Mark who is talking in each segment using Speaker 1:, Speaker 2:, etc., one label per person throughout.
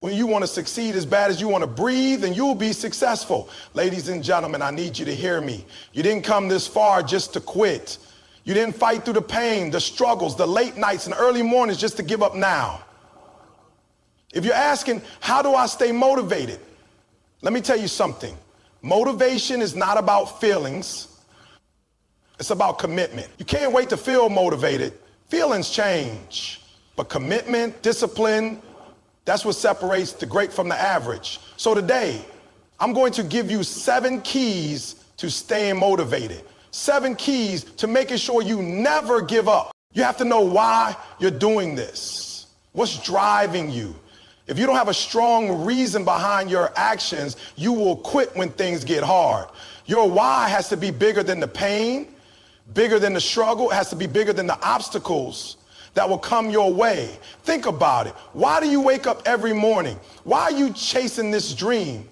Speaker 1: When you want to succeed as bad as you want to breathe, and you'll be successful. Ladies and gentlemen, I need you to hear me. You didn't come this far just to quit. You didn't fight through the pain, the struggles, the late nights and early mornings just to give up now. If you're asking, how do I stay motivated? Let me tell you something. Motivation is not about feelings. It's about commitment. You can't wait to feel motivated. Feelings change, but commitment, discipline, that's what separates the great from the average. So today, I'm going to give you 7 keys to staying motivated. 7 keys to making sure you never give up. You have to know why you're doing this. What's driving you? If you don't have a strong reason behind your actions, you will quit when things get hard. Your why has to be bigger than the pain, bigger than the struggle. It has to be bigger than the obstacles that will come your way. Think about it. Why do you wake up every morning? Why are you chasing this dream?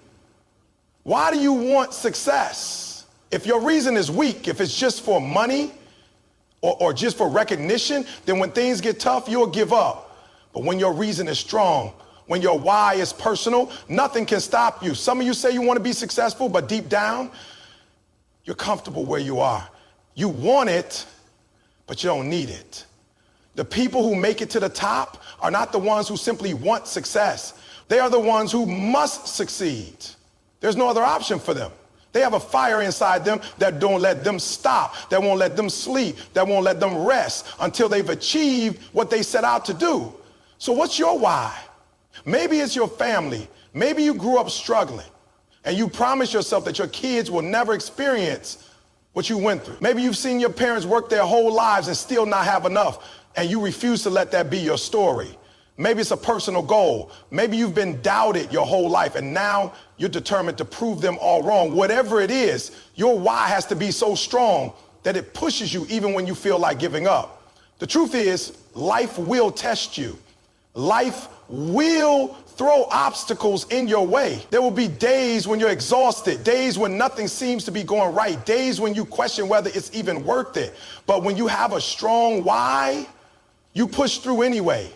Speaker 1: Why do you want success? If your reason is weak, if it's just for money or just for recognition, then when things get tough, you'll give up. But when your reason is strong, when your why is personal, nothing can stop you. Some of you say you want to be successful, but deep down, you're comfortable where you are. You want it, but you don't need it. The people who make it to the top are not the ones who simply want success. They are the ones who must succeed. There's no other option for them. They have a fire inside them that don't let them stop, that won't let them sleep, that won't let them rest until they've achieved what they set out to do. So what's your why? Maybe it's your family. Maybe you grew up struggling and you promised yourself that your kids will never experience what you went through. Maybe you've seen your parents work their whole lives and still not have enough, and you refuse to let that be your story. Maybe it's a personal goal. Maybe you've been doubted your whole life and now you're determined to prove them all wrong. Whatever it is, your why has to be so strong that it pushes you even when you feel like giving up. The truth is, life will test you. Life will throw obstacles in your way. There will be days when you're exhausted, days when nothing seems to be going right, days when you question whether it's even worth it. But when you have a strong why, you push through anyway.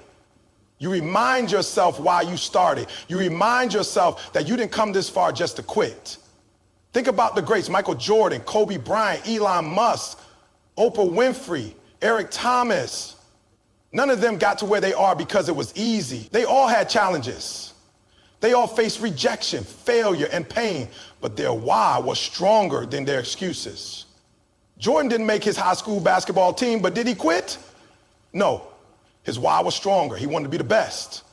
Speaker 1: You remind yourself why you started. You remind yourself that you didn't come this far just to quit. Think about the greats: Michael Jordan, Kobe Bryant, Elon Musk, Oprah Winfrey, Eric Thomas. None of them got to where they are because it was easy. They all had challenges. They all faced rejection, failure, and pain, but their why was stronger than their excuses. Jordan didn't make his high school basketball team, but did he quit? No. His why was stronger. He wanted to be the best.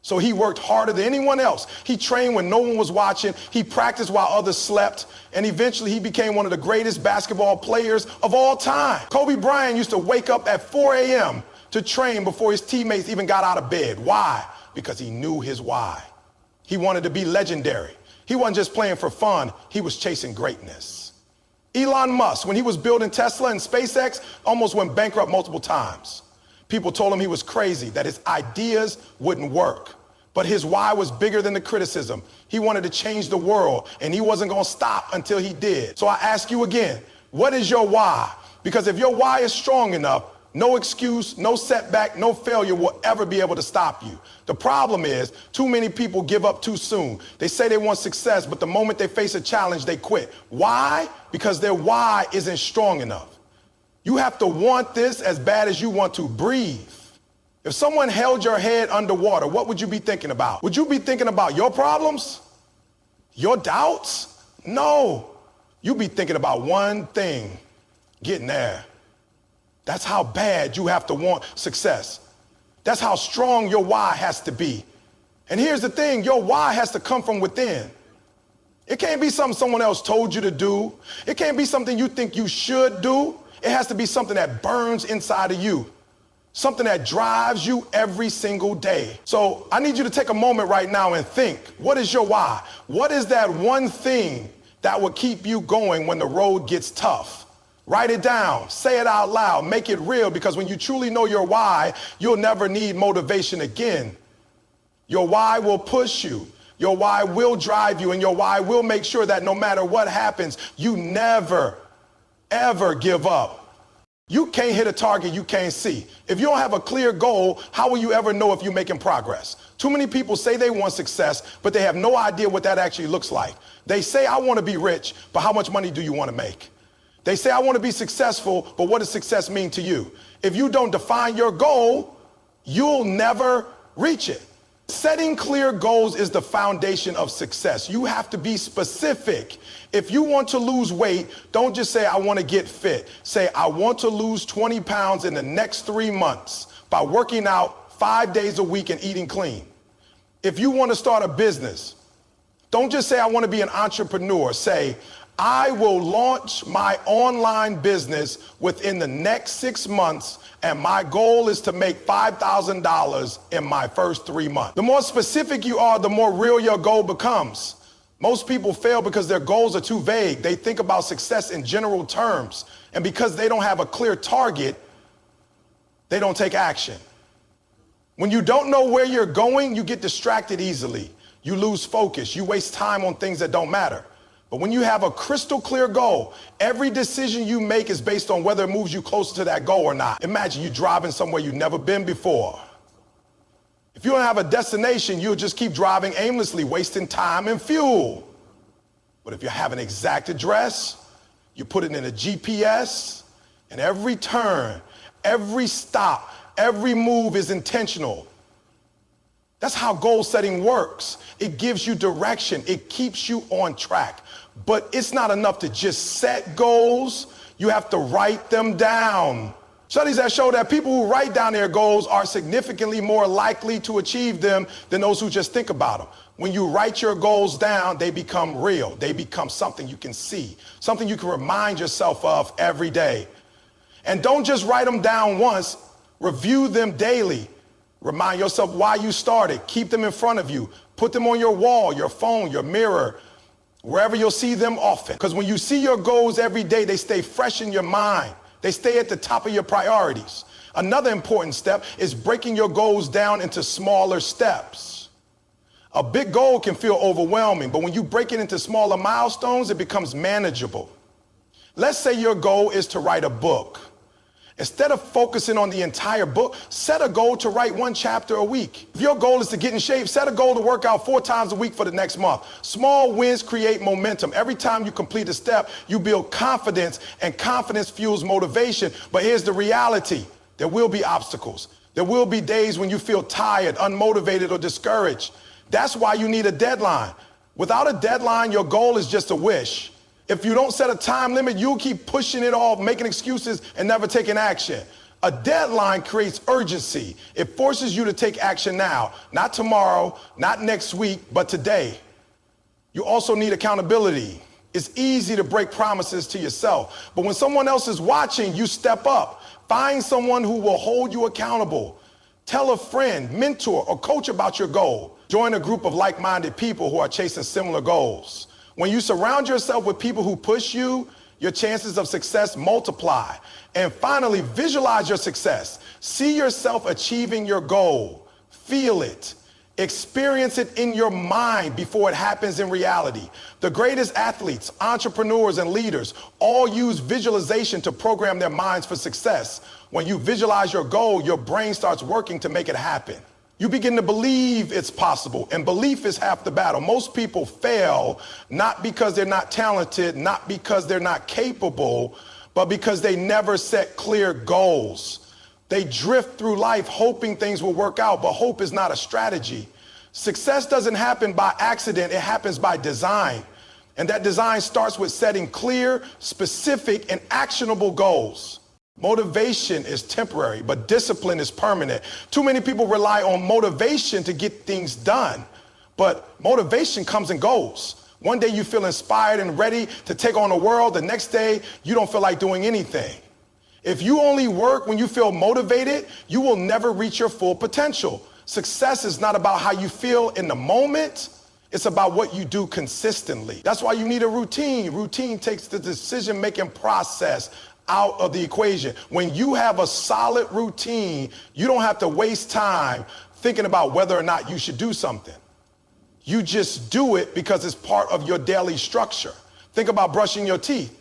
Speaker 1: So he worked harder than anyone else. He trained when no one was watching. He practiced while others slept. And eventually he became one of the greatest basketball players of all time. Kobe Bryant used to wake up at 4 a.m. to train before his teammates even got out of bed. Why? Because he knew his why. He wanted to be legendary. He wasn't just playing for fun. He was chasing greatness. Elon Musk, when he was building Tesla and SpaceX, almost went bankrupt multiple times. People told him he was crazy, that his ideas wouldn't work. But his why was bigger than the criticism. He wanted to change the world, and he wasn't going to stop until he did. So I ask you again, what is your why? Because if your why is strong enough, no excuse, no setback, no failure will ever be able to stop you. The problem is, too many people give up too soon. They say they want success, but the moment they face a challenge, they quit. Why? Because their why isn't strong enough. You have to want this as bad as you want to breathe. If someone held your head underwater, what would you be thinking about? Would you be thinking about your problems? Your doubts? No. You'd be thinking about one thing: getting there. That's how bad you have to want success. That's how strong your why has to be. And here's the thing, your why has to come from within. It can't be something someone else told you to do. It can't be something you think you should do. It has to be something that burns inside of you, something that drives you every single day. So I need you to take a moment right now and think, what is your why? What is that one thing that will keep you going when the road gets tough? Write it down, say it out loud, make it real, because when you truly know your why, you'll never need motivation again. Your why will push you. Your why will drive you, and your why will make sure that no matter what happens, you never, ever give up. You can't hit a target you can't see. If you don't have a clear goal, how will you ever know if you're making progress? Too many people say they want success, but they have no idea what that actually looks like. They say, I want to be rich, but how much money do you want to make? They say, I want to be successful, but what does success mean to you? If you don't define your goal, you'll never reach it. Setting clear goals is the foundation of success. You have to be specific. If you want to lose weight, don't just say, I want to get fit. Say, I want to lose 20 pounds in the next 3 months by working out 5 days a week and eating clean. If you want to start a business, don't just say, I want to be an entrepreneur. Say, I will launch my online business within the next 6 months, and my goal is to make $5,000 in my first 3 months. The more specific you are, the more real your goal becomes. Most people fail because their goals are too vague. They think about success in general terms, and because they don't have a clear target, they don't take action. When you don't know where you're going, you get distracted easily. You lose focus. You waste time on things that don't matter. But when you have a crystal clear goal, every decision you make is based on whether it moves you closer to that goal or not. Imagine you driving somewhere you've never been before. If you don't have a destination, you'll just keep driving aimlessly, wasting time and fuel. But if you have an exact address, you put it in a GPS, and every turn, every stop, every move is intentional. That's how goal setting works. It gives you direction. It keeps you on track. But it's not enough to just set goals. You have to write them down. Studies have shown that people who write down their goals are significantly more likely to achieve them than those who just think about them. When you write your goals down, they become real. They become something you can see, something you can remind yourself of every day. And don't just write them down once, review them daily. Remind yourself why you started. Keep them in front of you. Put them on your wall, your phone, your mirror, wherever you'll see them often. Because when you see your goals every day, they stay fresh in your mind. They stay at the top of your priorities. Another important step is breaking your goals down into smaller steps. A big goal can feel overwhelming, but when you break it into smaller milestones, it becomes manageable. Let's say your goal is to write a book. Instead of focusing on the entire book, set a goal to write 1 chapter a week. If your goal is to get in shape, set a goal to work out 4 times a week for the next month. Small wins create momentum. Every time you complete a step, you build confidence, and confidence fuels motivation. But here's the reality. There will be obstacles. There will be days when you feel tired, unmotivated, or discouraged. That's why you need a deadline. Without a deadline, your goal is just a wish. If you don't set a time limit, you'll keep pushing it off, making excuses, and never taking action. A deadline creates urgency. It forces you to take action now, not tomorrow, not next week, but today. You also need accountability. It's easy to break promises to yourself, but when someone else is watching, you step up. Find someone who will hold you accountable. Tell a friend, mentor, or coach about your goal. Join a group of like-minded people who are chasing similar goals. When you surround yourself with people who push you, your chances of success multiply. And finally, visualize your success. See yourself achieving your goal. Feel it. Experience it in your mind before it happens in reality. The greatest athletes, entrepreneurs, and leaders all use visualization to program their minds for success. When you visualize your goal, your brain starts working to make it happen. You begin to believe it's possible, and belief is half the battle. Most people fail not because they're not talented, not because they're not capable, but because they never set clear goals. They drift through life hoping things will work out, but hope is not a strategy. Success doesn't happen by accident, it happens by design. And that design starts with setting clear, specific, and actionable goals. Motivation is temporary, but discipline is permanent. Too many people rely on motivation to get things done, but motivation comes and goes. One day you feel inspired and ready to take on the world. The next day, you don't feel like doing anything. If you only work when you feel motivated, you will never reach your full potential. Success is not about how you feel in the moment. It's about what you do consistently. That's why you need a routine. Routine takes the decision-making process out of the equation. When you have a solid routine, you don't have to waste time thinking about whether or not you should do something. You just do it because it's part of your daily structure. Think about brushing your teeth.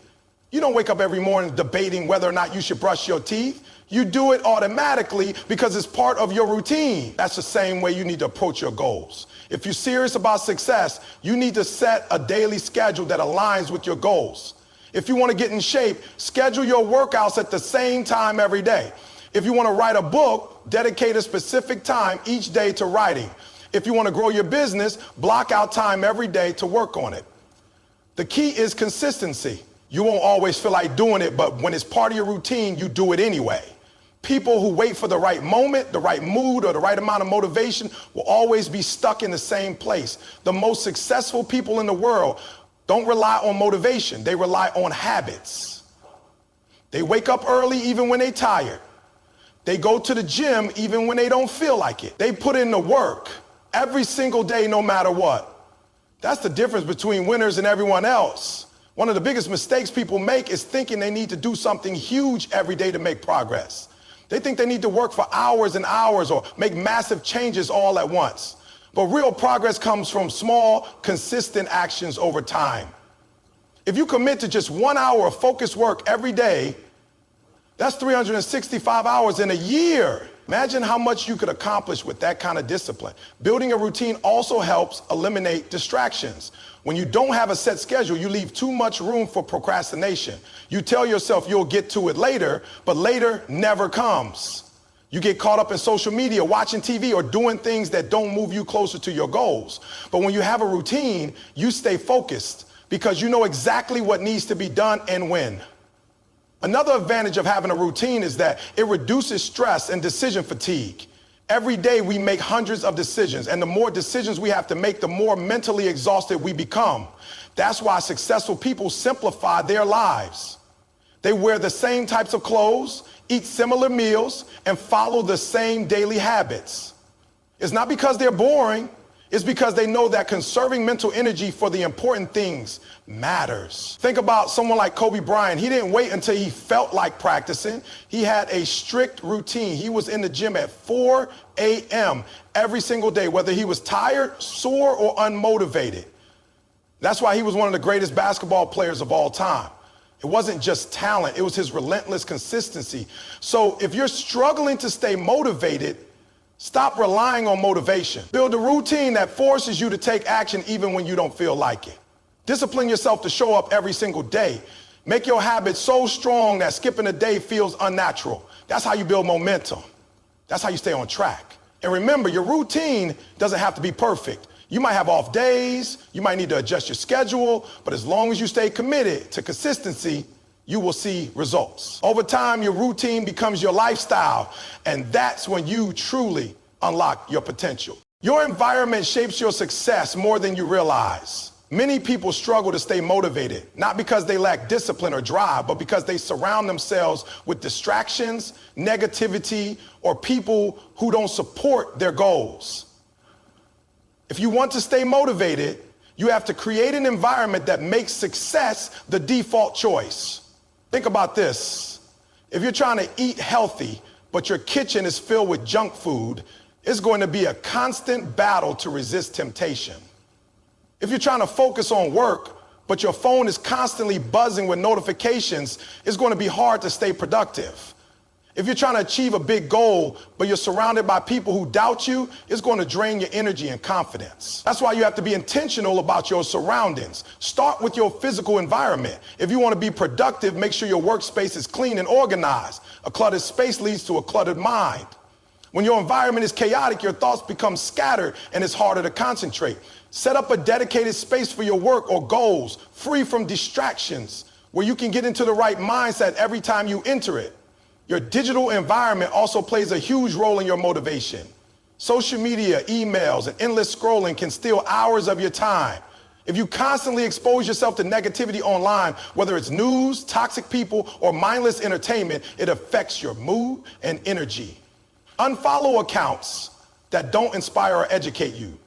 Speaker 1: You don't wake up every morning debating whether or not you should brush your teeth. You do it automatically because it's part of your routine. That's the same way you need to approach your goals. If you're serious about success, you need to set a daily schedule that aligns with your goals. If you want to get in shape, schedule your workouts at the same time every day. If you want to write a book, dedicate a specific time each day to writing. If you want to grow your business, block out time every day to work on it. The key is consistency. You won't always feel like doing it, but when it's part of your routine, you do it anyway. People who wait for the right moment, the right mood, or the right amount of motivation will always be stuck in the same place. The most successful people in the world don't rely on motivation. They rely on habits. They wake up early even when they're tired. They go to the gym even when they don't feel like it. They put in the work every single day, no matter what. That's the difference between winners and everyone else. One of the biggest mistakes people make is thinking they need to do something huge every day to make progress. They think they need to work for hours and hours or make massive changes all at once. But real progress comes from small, consistent actions over time. If you commit to just 1 hour of focused work every day, that's 365 hours in a year. Imagine how much you could accomplish with that kind of discipline. Building a routine also helps eliminate distractions. When you don't have a set schedule, you leave too much room for procrastination. You tell yourself you'll get to it later, but later never comes. You get caught up in social media, watching TV, or doing things that don't move you closer to your goals. But when you have a routine, you stay focused because you know exactly what needs to be done and when. Another advantage of having a routine is that it reduces stress and decision fatigue. Every day we make hundreds of decisions, and the more decisions we have to make, the more mentally exhausted we become. That's why successful people simplify their lives. They wear the same types of clothes, eat similar meals, and follow the same daily habits. It's not because they're boring. It's because they know that conserving mental energy for the important things matters. Think about someone like Kobe Bryant. He didn't wait until he felt like practicing. He had a strict routine. He was in the gym at 4 a.m. every single day, whether he was tired, sore, or unmotivated. That's why he was one of the greatest basketball players of all time. It wasn't just talent. It was his relentless consistency. So if you're struggling to stay motivated, stop relying on motivation. Build a routine that forces you to take action even when you don't feel like it. Discipline yourself to show up every single day. Make your habits so strong that skipping a day feels unnatural. That's how you build momentum. That's how you stay on track. And remember, your routine doesn't have to be perfect. You might have off days, you might need to adjust your schedule, but as long as you stay committed to consistency, you will see results. Over time, your routine becomes your lifestyle, and that's when you truly unlock your potential. Your environment shapes your success more than you realize. Many people struggle to stay motivated, not because they lack discipline or drive, but because they surround themselves with distractions, negativity, or people who don't support their goals. If you want to stay motivated, you have to create an environment that makes success the default choice. Think about this. If you're trying to eat healthy, but your kitchen is filled with junk food, it's going to be a constant battle to resist temptation. If you're trying to focus on work, but your phone is constantly buzzing with notifications, it's going to be hard to stay productive. If you're trying to achieve a big goal, but you're surrounded by people who doubt you, it's going to drain your energy and confidence. That's why you have to be intentional about your surroundings. Start with your physical environment. If you want to be productive, make sure your workspace is clean and organized. A cluttered space leads to a cluttered mind. When your environment is chaotic, your thoughts become scattered and it's harder to concentrate. Set up a dedicated space for your work or goals, free from distractions, where you can get into the right mindset every time you enter it. Your digital environment also plays a huge role in your motivation. Social media, emails, and endless scrolling can steal hours of your time. If you constantly expose yourself to negativity online, whether it's news, toxic people, or mindless entertainment, it affects your mood and energy. Unfollow accounts that don't inspire or educate you.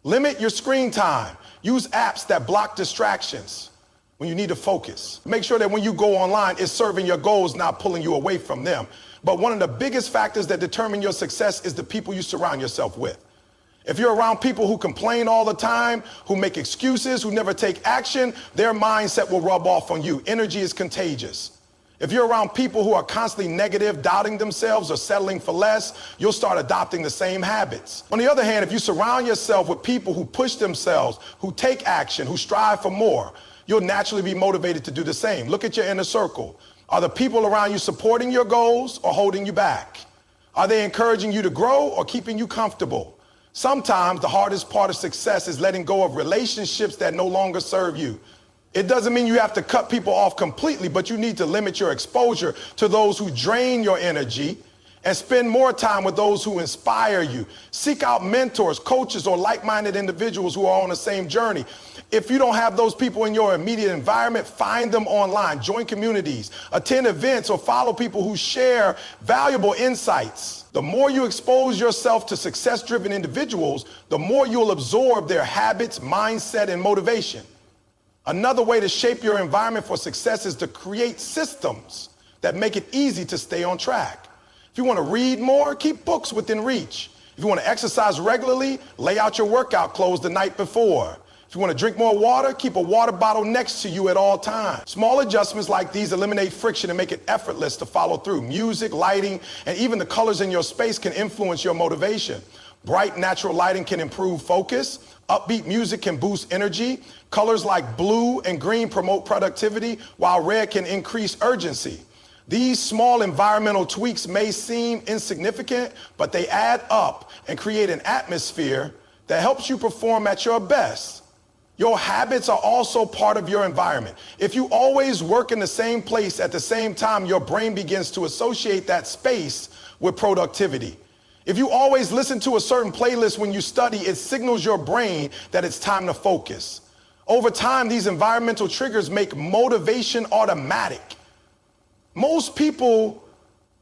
Speaker 1: Limit your screen time. Use apps that block distractions when you need to focus. Make sure that when you go online, it's serving your goals, not pulling you away from them. But one of the biggest factors that determine your success is the people you surround yourself with. If you're around people who complain all the time, who make excuses, who never take action, their mindset will rub off on you. Energy is contagious. If you're around people who are constantly negative, doubting themselves, or settling for less, you'll start adopting the same habits. On the other hand, if you surround yourself with people who push themselves, who take action, who strive for more, you'll naturally be motivated to do the same. Look at your inner circle. Are the people around you supporting your goals or holding you back? Are they encouraging you to grow or keeping you comfortable? Sometimes the hardest part of success is letting go of relationships that no longer serve you. It doesn't mean you have to cut people off completely, but you need to limit your exposure to those who drain your energy and spend more time with those who inspire you. Seek out mentors, coaches, or like-minded individuals who are on the same journey. If you don't have those people in your immediate environment, find them online, join communities, attend events, or follow people who share valuable insights. The more you expose yourself to success-driven individuals, the more you'll absorb their habits, mindset, and motivation. Another way to shape your environment for success is to create systems that make it easy to stay on track. If you want to read more, keep books within reach. If you want to exercise regularly, lay out your workout clothes the night before. If you want to drink more water, keep a water bottle next to you at all times. Small adjustments like these eliminate friction and make it effortless to follow through. Music, lighting, and even the colors in your space can influence your motivation. Bright natural lighting can improve focus. Upbeat music can boost energy. Colors like blue and green promote productivity, while red can increase urgency. These small environmental tweaks may seem insignificant, but they add up and create an atmosphere that helps you perform at your best. Your habits are also part of your environment. If you always work in the same place at the same time, your brain begins to associate that space with productivity. If you always listen to a certain playlist when you study, it signals your brain that it's time to focus. Over time, these environmental triggers make motivation automatic. Most people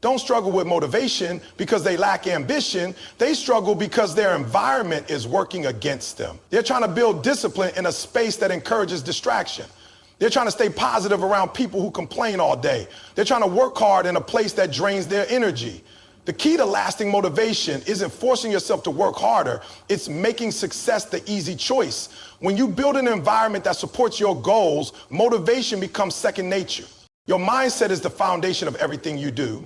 Speaker 1: don't struggle with motivation because they lack ambition. They struggle because their environment is working against them. They're trying to build discipline in a space that encourages distraction. They're trying to stay positive around people who complain all day. They're trying to work hard in a place that drains their energy. The key to lasting motivation isn't forcing yourself to work harder. It's making success the easy choice. When you build an environment that supports your goals, motivation becomes second nature. Your mindset is the foundation of everything you do.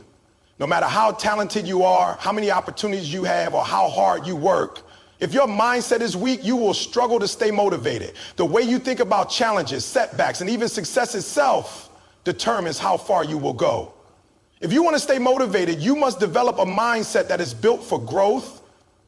Speaker 1: No matter how talented you are, how many opportunities you have, or how hard you work, if your mindset is weak, you will struggle to stay motivated. The way you think about challenges, setbacks, and even success itself determines how far you will go. If you want to stay motivated, you must develop a mindset that is built for growth,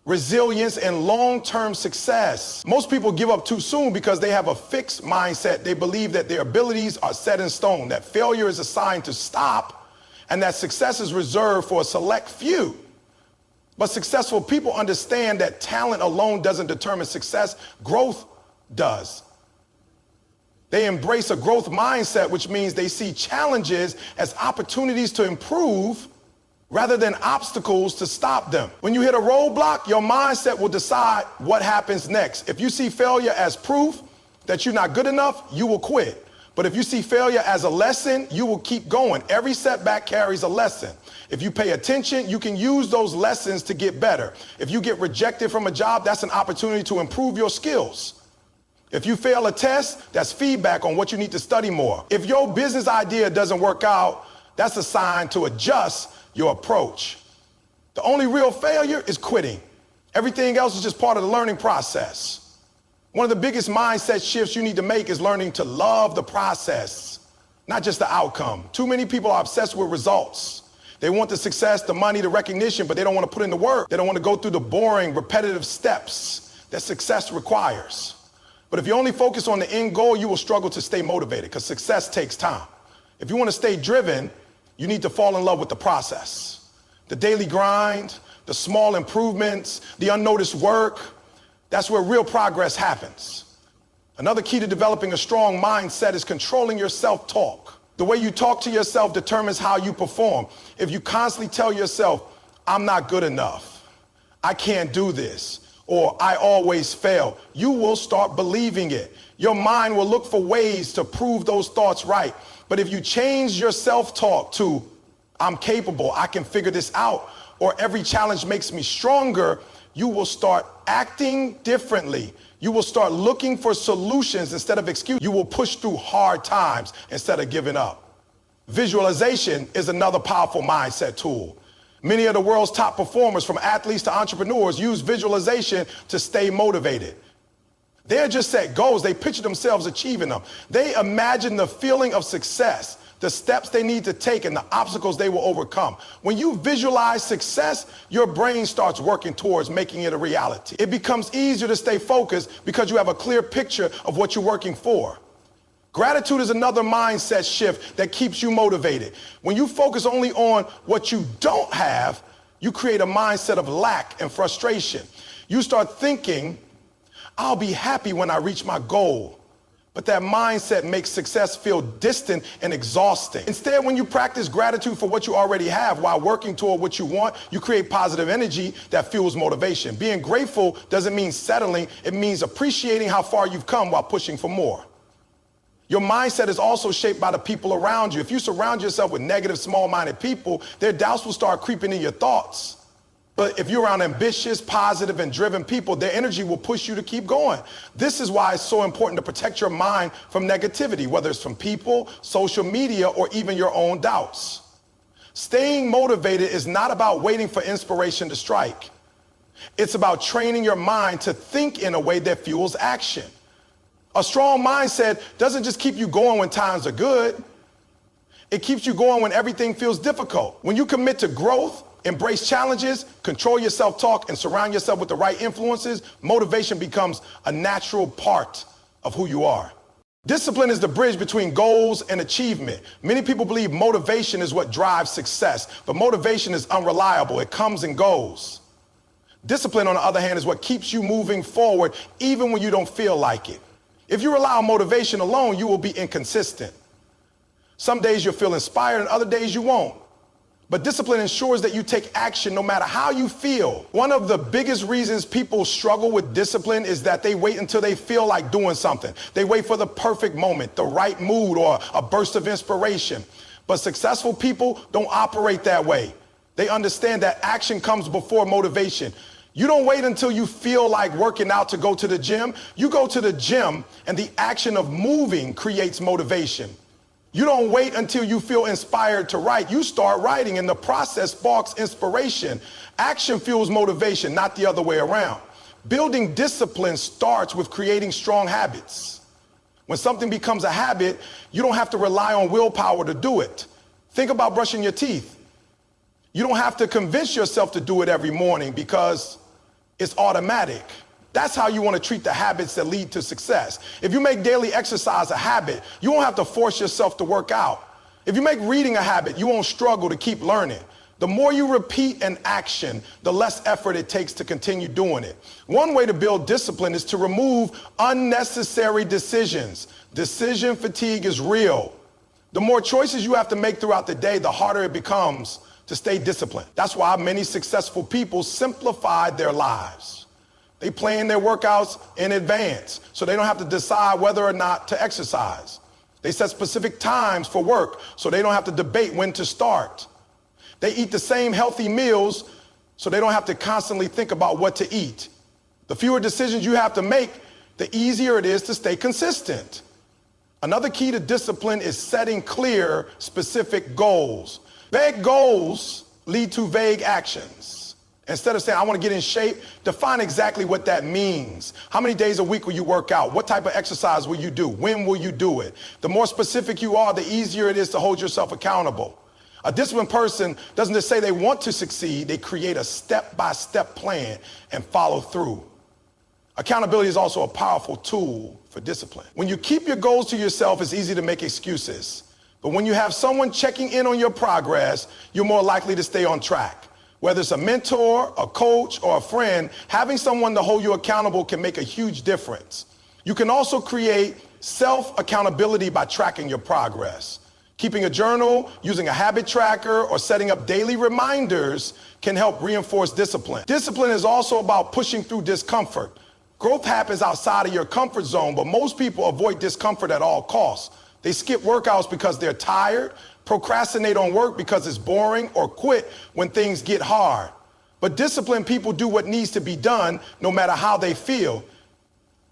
Speaker 1: resilience, and long-term success. Most people give up too soon because they have a fixed mindset. They believe that their abilities are set in stone, that failure is a sign to stop, and that success is reserved for a select few. But successful people understand that talent alone doesn't determine success, growth does. They embrace a growth mindset, which means they see challenges as opportunities to improve rather than obstacles to stop them. When you hit a roadblock, your mindset will decide what happens next. If you see failure as proof that you're not good enough, you will quit. But if you see failure as a lesson, you will keep going. Every setback carries a lesson. If you pay attention, you can use those lessons to get better. If you get rejected from a job, that's an opportunity to improve your skills. If you fail a test, that's feedback on what you need to study more. If your business idea doesn't work out, that's a sign to adjust your approach. The only real failure is quitting. Everything else is just part of the learning process. One of the biggest mindset shifts you need to make is learning to love the process, not just the outcome. Too many people are obsessed with results. They want the success, the money, the recognition, but they don't want to put in the work. They don't want to go through the boring, repetitive steps that success requires. But if you only focus on the end goal, you will struggle to stay motivated because success takes time. If you want to stay driven, you need to fall in love with the process. The daily grind, the small improvements, the unnoticed work, that's where real progress happens. Another key to developing a strong mindset is controlling your self-talk. The way you talk to yourself determines how you perform. If you constantly tell yourself, I'm not good enough, I can't do this, or I always fail, you will start believing it. Your mind will look for ways to prove those thoughts right. But if you change your self-talk to, I'm capable, I can figure this out, or every challenge makes me stronger, you will start acting differently. You will start looking for solutions instead of excuses. You will push through hard times instead of giving up. Visualization is another powerful mindset tool. Many of the world's top performers, from athletes to entrepreneurs, use visualization to stay motivated. They're just set goals. They picture themselves achieving them. They imagine the feeling of success, the steps they need to take, and the obstacles they will overcome. When you visualize success, your brain starts working towards making it a reality. It becomes easier to stay focused because you have a clear picture of what you're working for. Gratitude is another mindset shift that keeps you motivated. When you focus only on what you don't have, you create a mindset of lack and frustration. You start thinking, I'll be happy when I reach my goal. But that mindset makes success feel distant and exhausting. Instead, when you practice gratitude for what you already have while working toward what you want, you create positive energy that fuels motivation. Being grateful doesn't mean settling. It means appreciating how far you've come while pushing for more. Your mindset is also shaped by the people around you. If you surround yourself with negative, small-minded people, their doubts will start creeping in your thoughts. But if you're around ambitious, positive, and driven people, their energy will push you to keep going. This is why it's so important to protect your mind from negativity, whether it's from people, social media, or even your own doubts. Staying motivated is not about waiting for inspiration to strike. It's about training your mind to think in a way that fuels action. A strong mindset doesn't just keep you going when times are good. It keeps you going when everything feels difficult. When you commit to growth, embrace challenges, control your self-talk, and surround yourself with the right influences, motivation becomes a natural part of who you are. Discipline is the bridge between goals and achievement. Many people believe motivation is what drives success, but motivation is unreliable. It comes and goes. Discipline, on the other hand, is what keeps you moving forward even when you don't feel like it. If you rely on motivation alone, you will be inconsistent. Some days you'll feel inspired and other days you won't. But discipline ensures that you take action no matter how you feel. One of the biggest reasons people struggle with discipline is that they wait until they feel like doing something. They wait for the perfect moment, the right mood, or a burst of inspiration. But successful people don't operate that way. They understand that action comes before motivation. You don't wait until you feel like working out to go to the gym. You go to the gym, and the action of moving creates motivation. You don't wait until you feel inspired to write. You start writing, and the process sparks inspiration. Action fuels motivation, not the other way around. Building discipline starts with creating strong habits. When something becomes a habit, you don't have to rely on willpower to do it. Think about brushing your teeth. You don't have to convince yourself to do it every morning because it's automatic. That's how you want to treat the habits that lead to success. If you make daily exercise a habit, you won't have to force yourself to work out. If you make reading a habit, you won't struggle to keep learning. The more you repeat an action, the less effort it takes to continue doing it. One way to build discipline is to remove unnecessary decisions. Decision fatigue is real. The more choices you have to make throughout the day, the harder it becomes to stay disciplined. That's why many successful people simplified their lives. They plan their workouts in advance so they don't have to decide whether or not to exercise. They set specific times for work so they don't have to debate when to start. They eat the same healthy meals so they don't have to constantly think about what to eat. The fewer decisions you have to make, the easier it is to stay consistent. Another key to discipline is setting clear, specific goals. Vague goals lead to vague actions. Instead of saying, I want to get in shape, define exactly what that means. How many days a week will you work out? What type of exercise will you do? When will you do it? The more specific you are, the easier it is to hold yourself accountable. A disciplined person doesn't just say they want to succeed, they create a step-by-step plan and follow through. Accountability is also a powerful tool for discipline. When you keep your goals to yourself, it's easy to make excuses. But when you have someone checking in on your progress, you're more likely to stay on track. Whether it's a mentor, a coach, or a friend, having someone to hold you accountable can make a huge difference. You can also create self-accountability by tracking your progress. Keeping a journal, using a habit tracker, or setting up daily reminders can help reinforce discipline. Discipline is also about pushing through discomfort. Growth happens outside of your comfort zone, but most people avoid discomfort at all costs. They skip workouts because they're tired, procrastinate on work because it's boring, or quit when things get hard. But disciplined people do what needs to be done no matter how they feel.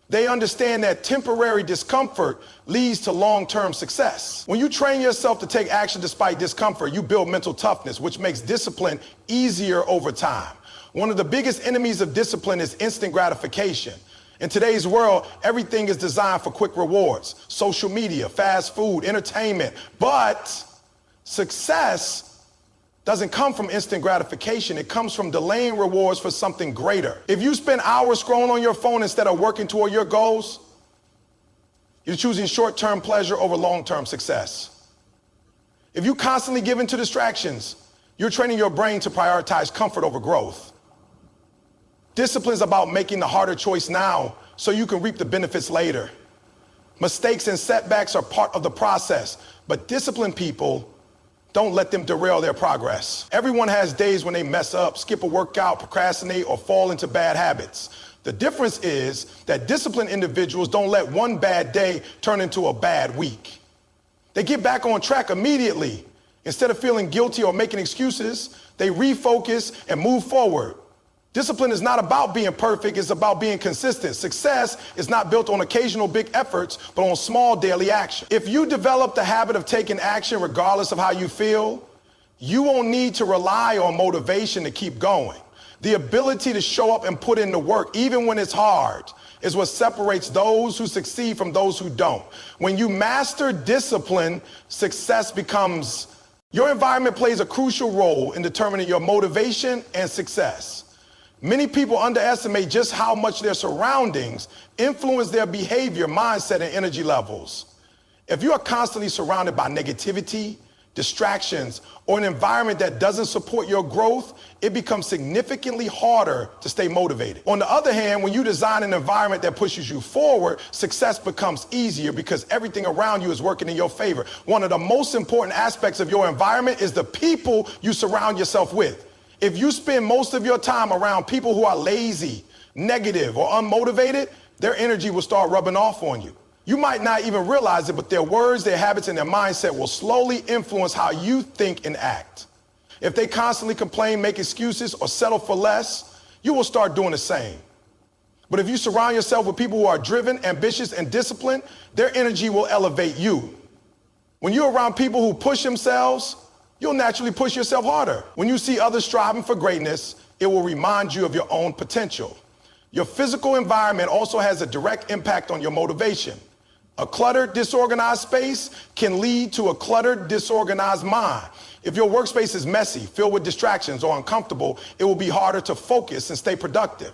Speaker 1: They understand that temporary discomfort leads to long-term success. When you train yourself to take action despite discomfort, you build mental toughness, which makes discipline easier over time. One of the biggest enemies of discipline is instant gratification. In today's world, everything is designed for quick rewards: social media, fast food, entertainment. But success doesn't come from instant gratification. It comes from delaying rewards for something greater. If you spend hours scrolling on your phone instead of working toward your goals, you're choosing short-term pleasure over long-term success. If you constantly give in to distractions, you're training your brain to prioritize comfort over growth. Discipline is about making the harder choice now so you can reap the benefits later. Mistakes and setbacks are part of the process, but disciplined people don't let them derail their progress. Everyone has days when they mess up, skip a workout, procrastinate, or fall into bad habits. The difference is that disciplined individuals don't let one bad day turn into a bad week. They get back on track immediately. Instead of feeling guilty or making excuses, they refocus and move forward. Discipline is not about being perfect, it's about being consistent. Success is not built on occasional big efforts, but on small daily action. If you develop the habit of taking action regardless of how you feel, you won't need to rely on motivation to keep going. The ability to show up and put in the work, even when it's hard, is what separates those who succeed from those who don't. When you master discipline, success becomes... Your environment plays a crucial role in determining your motivation and success. Many people underestimate just how much their surroundings influence their behavior, mindset, and energy levels. If you are constantly surrounded by negativity, distractions, or an environment that doesn't support your growth, it becomes significantly harder to stay motivated. On the other hand, when you design an environment that pushes you forward, success becomes easier because everything around you is working in your favor. One of the most important aspects of your environment is the people you surround yourself with. If you spend most of your time around people who are lazy, negative, or unmotivated, their energy will start rubbing off on you. You might not even realize it, but their words, their habits, and their mindset will slowly influence how you think and act. If they constantly complain, make excuses, or settle for less, you will start doing the same. But if you surround yourself with people who are driven, ambitious, and disciplined, their energy will elevate you. When you're around people who push themselves, you'll naturally push yourself harder. When you see others striving for greatness, it will remind you of your own potential. Your physical environment also has a direct impact on your motivation. A cluttered, disorganized space can lead to a cluttered, disorganized mind. If your workspace is messy, filled with distractions, or uncomfortable, it will be harder to focus and stay productive.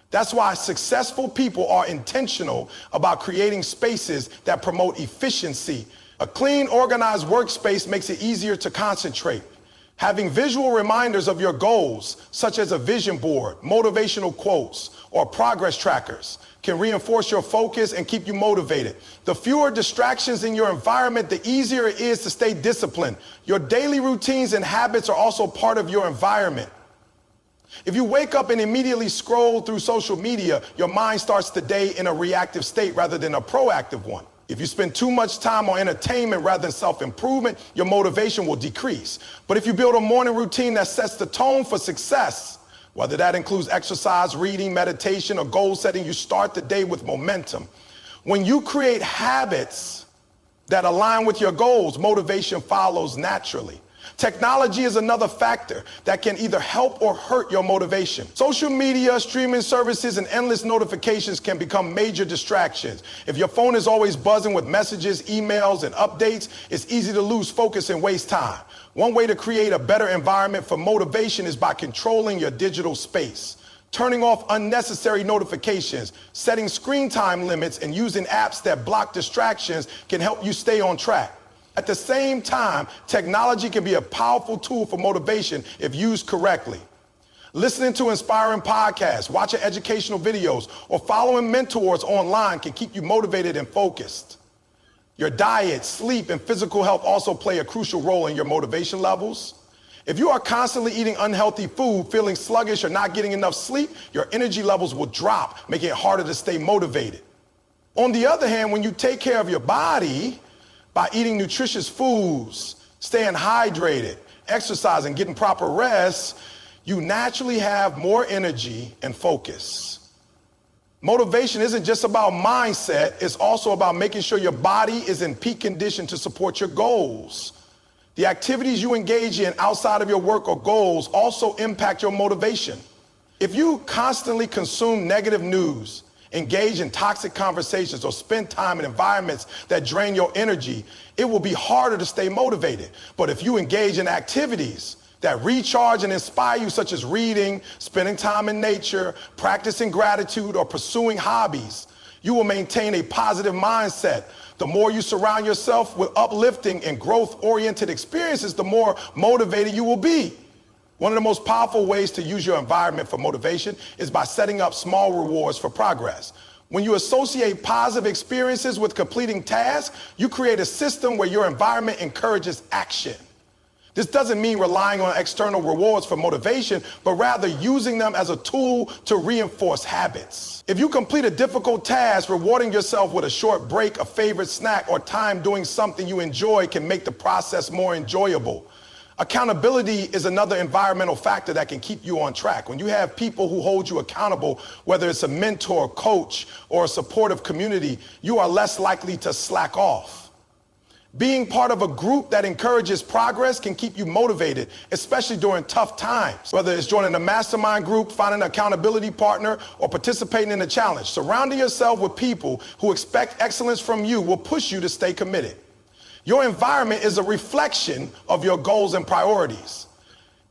Speaker 1: That's why successful people are intentional about creating spaces that promote efficiency. A clean, organized workspace makes it easier to concentrate. Having visual reminders of your goals, such as a vision board, motivational quotes, or progress trackers, can reinforce your focus and keep you motivated. The fewer distractions in your environment, the easier it is to stay disciplined. Your daily routines and habits are also part of your environment. If you wake up and immediately scroll through social media, your mind starts the day in a reactive state rather than a proactive one. If you spend too much time on entertainment rather than self-improvement, your motivation will decrease. But if you build a morning routine that sets the tone for success, whether that includes exercise, reading, meditation, or goal setting, you start the day with momentum. When you create habits that align with your goals, motivation follows naturally. Technology is another factor that can either help or hurt your motivation. Social media, streaming services, and endless notifications can become major distractions. If your phone is always buzzing with messages, emails, and updates, it's easy to lose focus and waste time. One way to create a better environment for motivation is by controlling your digital space. Turning off unnecessary notifications, setting screen time limits, and using apps that block distractions can help you stay on track. At the same time, technology can be a powerful tool for motivation if used correctly. Listening to inspiring podcasts, watching educational videos, or following mentors online can keep you motivated and focused. Your diet, sleep, and physical health also play a crucial role in your motivation levels. If you are constantly eating unhealthy food, feeling sluggish, or not getting enough sleep, your energy levels will drop, making it harder to stay motivated. On the other hand, when you take care of your body, by eating nutritious foods, staying hydrated, exercising, getting proper rest, you naturally have more energy and focus. Motivation isn't just about mindset, it's also about making sure your body is in peak condition to support your goals. The activities you engage in outside of your work or goals also impact your motivation. If you constantly consume negative news, engage in toxic conversations, or spend time in environments that drain your energy, it will be harder to stay motivated. But if you engage in activities that recharge and inspire you, such as reading, spending time in nature, practicing gratitude, or pursuing hobbies, you will maintain a positive mindset. The more you surround yourself with uplifting and growth-oriented experiences, the more motivated you will be. One of the most powerful ways to use your environment for motivation is by setting up small rewards for progress. When you associate positive experiences with completing tasks, you create a system where your environment encourages action. This doesn't mean relying on external rewards for motivation, but rather using them as a tool to reinforce habits. If you complete a difficult task, rewarding yourself with a short break, a favorite snack, or time doing something you enjoy can make the process more enjoyable. Accountability is another environmental factor that can keep you on track. When you have people who hold you accountable, whether it's a mentor, coach, or a supportive community, you are less likely to slack off. Being part of a group that encourages progress can keep you motivated, especially during tough times. Whether it's joining a mastermind group, finding an accountability partner, or participating in a challenge, surrounding yourself with people who expect excellence from you will push you to stay committed. Your environment is a reflection of your goals and priorities.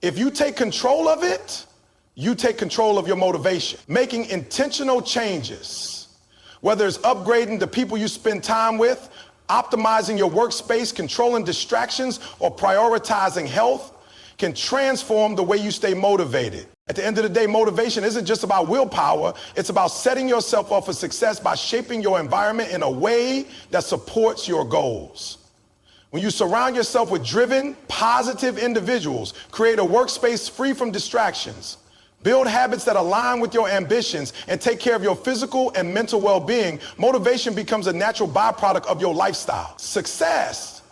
Speaker 1: If you take control of it, you take control of your motivation. Making intentional changes, whether it's upgrading the people you spend time with, optimizing your workspace, controlling distractions, or prioritizing health, can transform the way you stay motivated. At the end of the day, motivation isn't just about willpower, it's about setting yourself up for success by shaping your environment in a way that supports your goals. When you surround yourself with driven, positive individuals, create a workspace free from distractions, build habits that align with your ambitions, and take care of your physical and mental well-being, motivation becomes a natural byproduct of your lifestyle. Success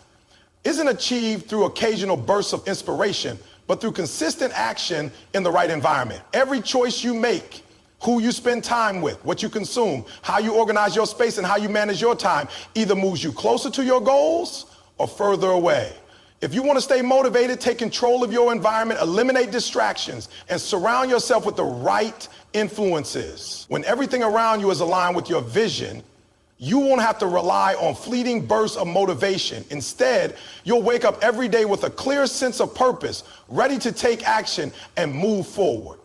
Speaker 1: isn't achieved through occasional bursts of inspiration, but through consistent action in the right environment. Every choice you make, who you spend time with, what you consume, how you organize your space, and how you manage your time, either moves you closer to your goals or further away. If you want to stay motivated, take control of your environment, eliminate distractions, and surround yourself with the right influences. When everything around you is aligned with your vision, you won't have to rely on fleeting bursts of motivation. Instead, you'll wake up every day with a clear sense of purpose, ready to take action and move forward.